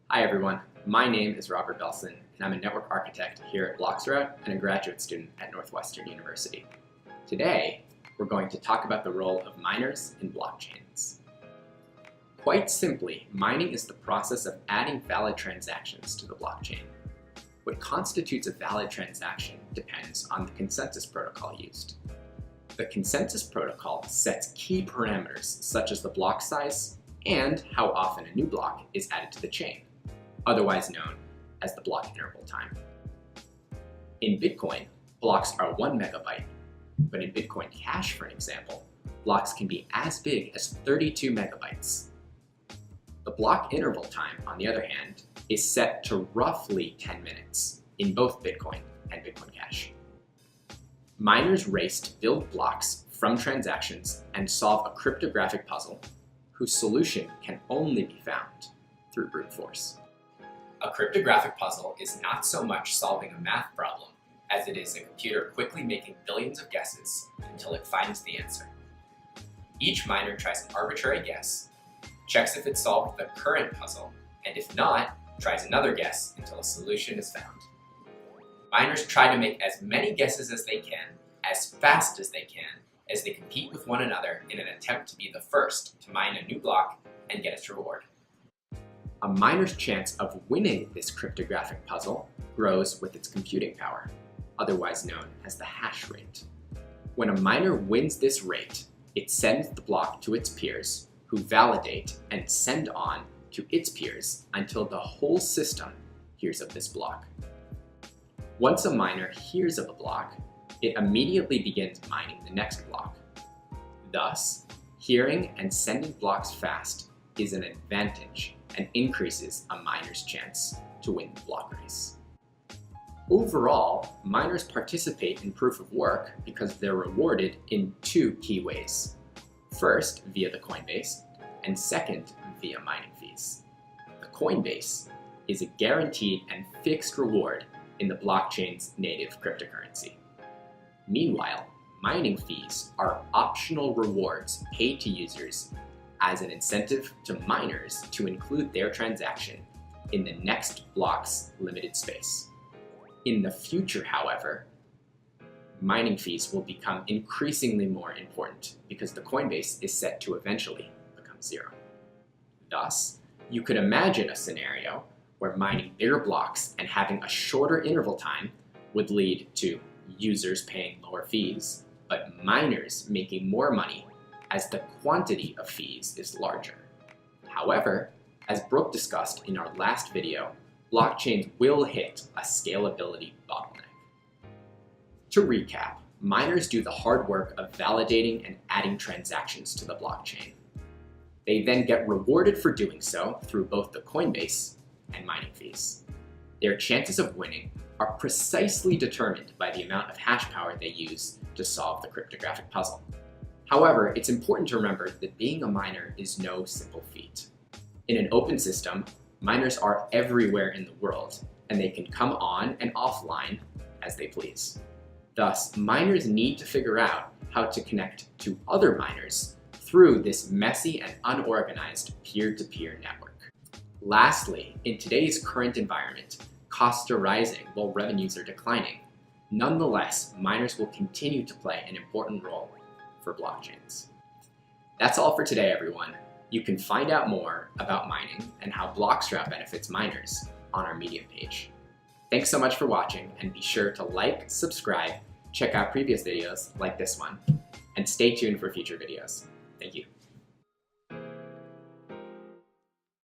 Hi everyone, my name is Robert Belson and I'm a network architect here at bloXroute and a graduate student at Northwestern University. Today, we're going to talk about the role of miners in blockchains. Quite simply, mining is the process of adding valid transactions to the blockchain. What constitutes a valid transaction depends on the consensus protocol used. The consensus protocol sets key parameters such as the block size and how often a new block is added to the chain, otherwise known as the block interval time. In Bitcoin, blocks are 1 megabyte, but in Bitcoin Cash, for example, blocks can be as big as 32 megabytes. The block interval time, on the other hand, is set to roughly 10 minutes in both Bitcoin and Bitcoin Cash. Miners race to build blocks from transactions and solve a cryptographic puzzle whose solution can only be found through brute force. A cryptographic puzzle is not so much solving a math problem as it is a computer quickly making billions of guesses until it finds the answer. Each miner tries an arbitrary guess, checks if it solved the current puzzle, and if not, tries another guess until a solution is found. Miners try to make as many guesses as they can, as fast as they can, as they compete with one another in an attempt to be the first to mine a new block and get its reward. A miner's chance of winning this cryptographic puzzle grows with its computing power, otherwise known as the hash rate. When a miner wins this rate, it sends the block to its peers, who validate and send on to its peers until the whole system hears of this block. Once a miner hears of a block, it immediately begins mining the next block. Thus, hearing and sending blocks fast is an advantage and increases a miner's chance to win the block race. Overall, miners participate in proof of work because they're rewarded in two key ways. First, via the Coinbase, and second, via mining fees. The Coinbase is a guaranteed and fixed reward in the blockchain's native cryptocurrency. Meanwhile, mining fees are optional rewards paid to users as an incentive to miners to include their transaction in the next block's limited space. In the future, however, mining fees will become increasingly more important because the Coinbase is set to eventually become zero. Thus, you could imagine a scenario where mining bigger blocks and having a shorter interval time would lead to users paying lower fees, but miners making more money as the quantity of fees is larger. However, as Brooke discussed in our last video, blockchains will hit a scalability bottleneck. To recap, miners do the hard work of validating and adding transactions to the blockchain. They then get rewarded for doing so through both the Coinbase and mining fees. Their chances of winning are precisely determined by the amount of hash power they use to solve the cryptographic puzzle. However, it's important to remember that being a miner is no simple feat. In an open system, miners are everywhere in the world, and they can come on and offline as they please. Thus, miners need to figure out how to connect to other miners through this messy and unorganized peer-to-peer network. Lastly, in today's current environment, costs are rising while revenues are declining. Nonetheless, miners will continue to play an important role for blockchains. That's all for today, everyone. You can find out more about mining and how bloXroute benefits miners on our Medium page. Thanks so much for watching, and be sure to like, subscribe, check out previous videos like this one, and stay tuned for future videos. Thank you.